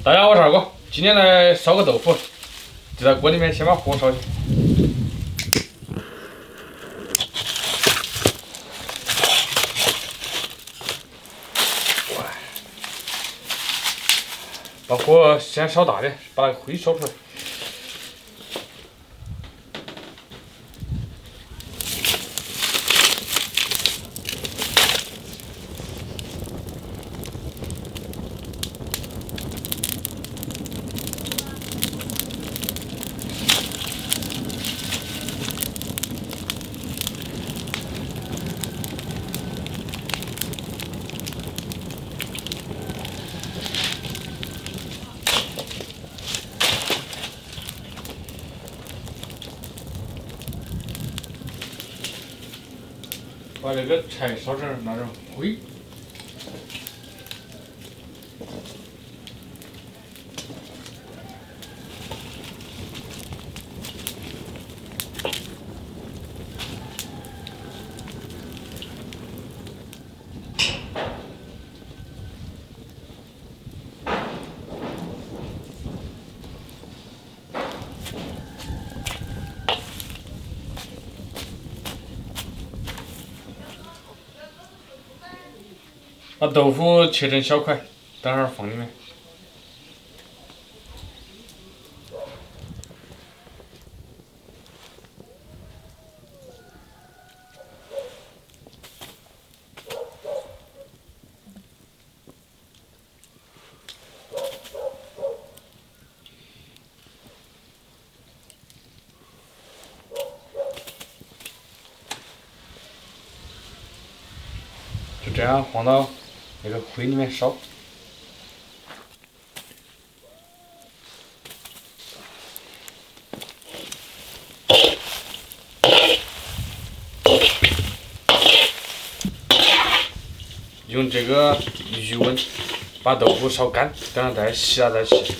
大家好，我是二哥，今天来烧个豆腐，就在锅里面先把火烧起。把火先烧大点，把那个灰烧出来。把这个柴烧成那种灰。把豆腐切成小块，等会儿放里面。就这样放到那个灰里面烧。用这个余温把豆腐烧干，等下再洗了再洗。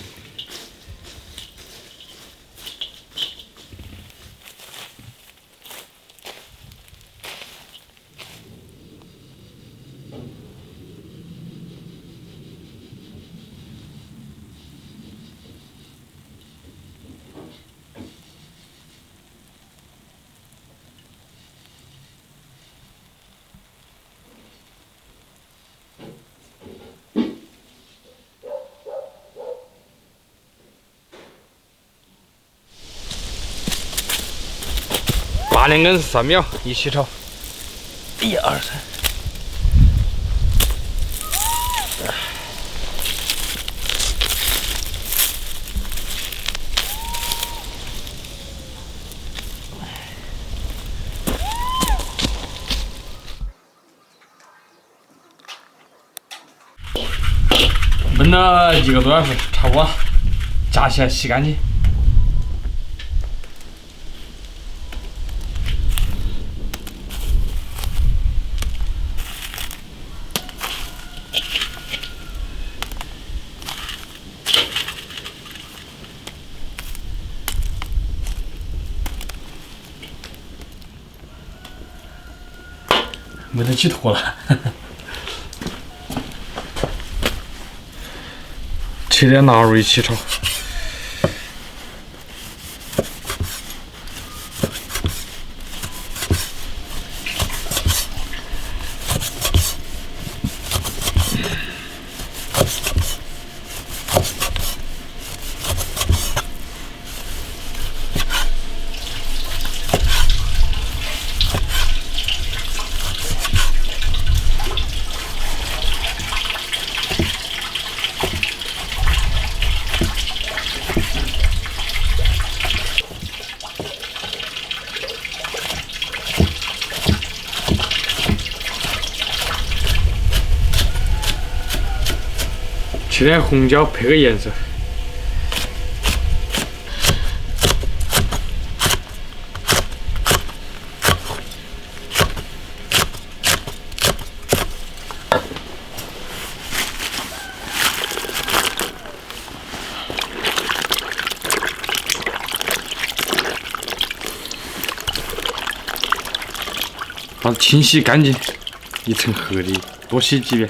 8两跟3秒一起炒，1、2、3。焖了1个多小时，差不多，夹起来洗干净。没得起坨了，切点腊肉一起炒。切点红椒配个颜色。把它清洗干净，一层合理，多洗几遍。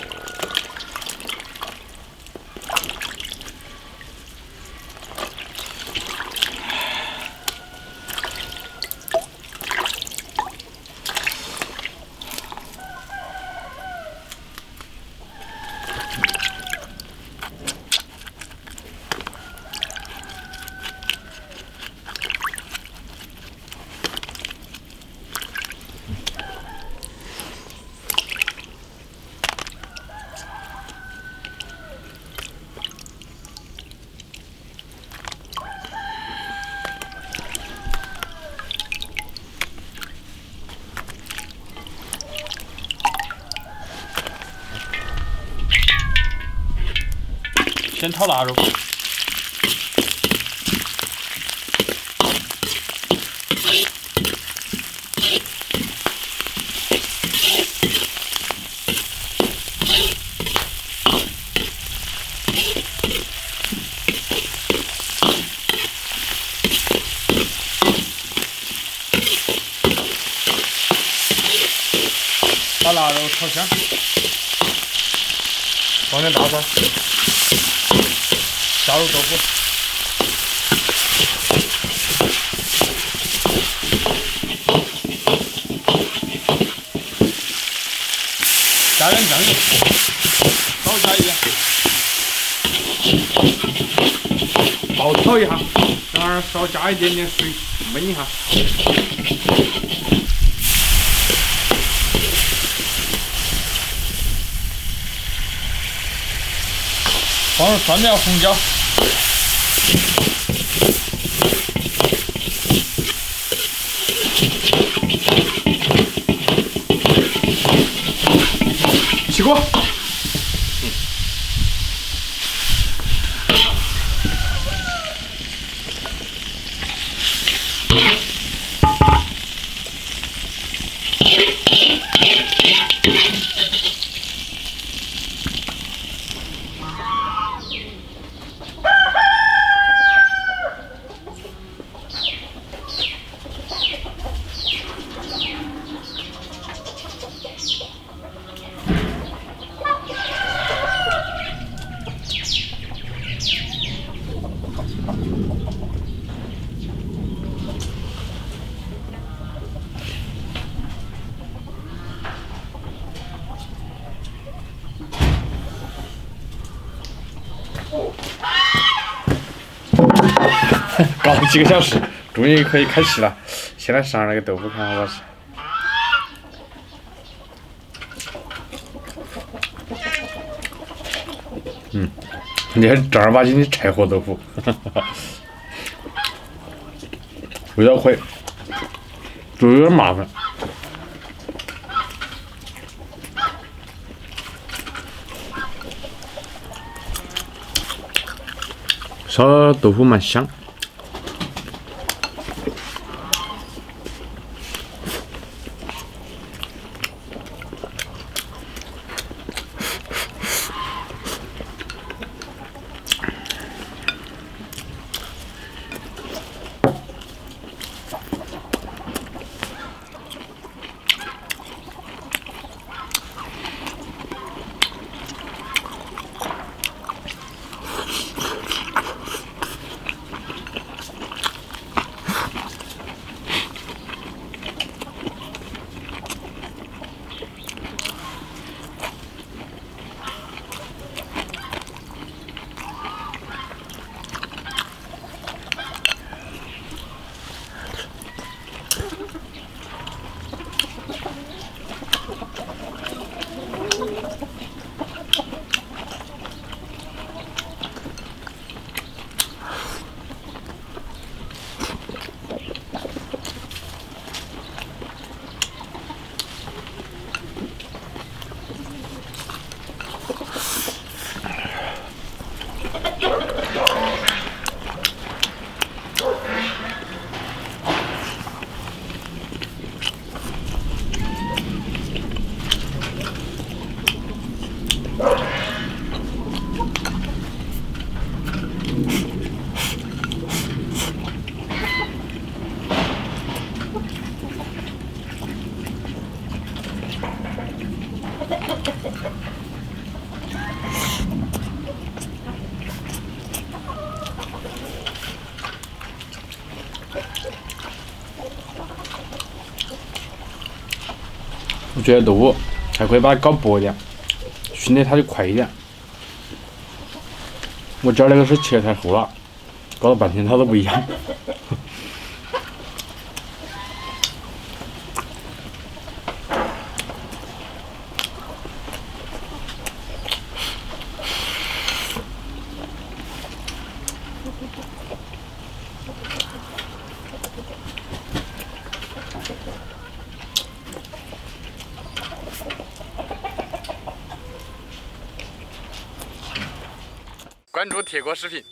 先炒腊肉。把腊肉炒香，放点大蒜，加入豆腐，加点酱油，少加一点，爆炒一下，然后少加一点点水，焖一下。放入蒜苗、红椒，起锅。搞了几个小时，终于可以开吃了。现在上那个豆腐，看好不好吃？你还是正儿八经的柴火豆腐，味道会，就有点麻烦。烧豆腐蛮香。我觉得豆腐还可以把它搞薄一点，熏的它就快一点。我这儿那个是切太厚了，搞了半天它都不一样。关注铁锅视频。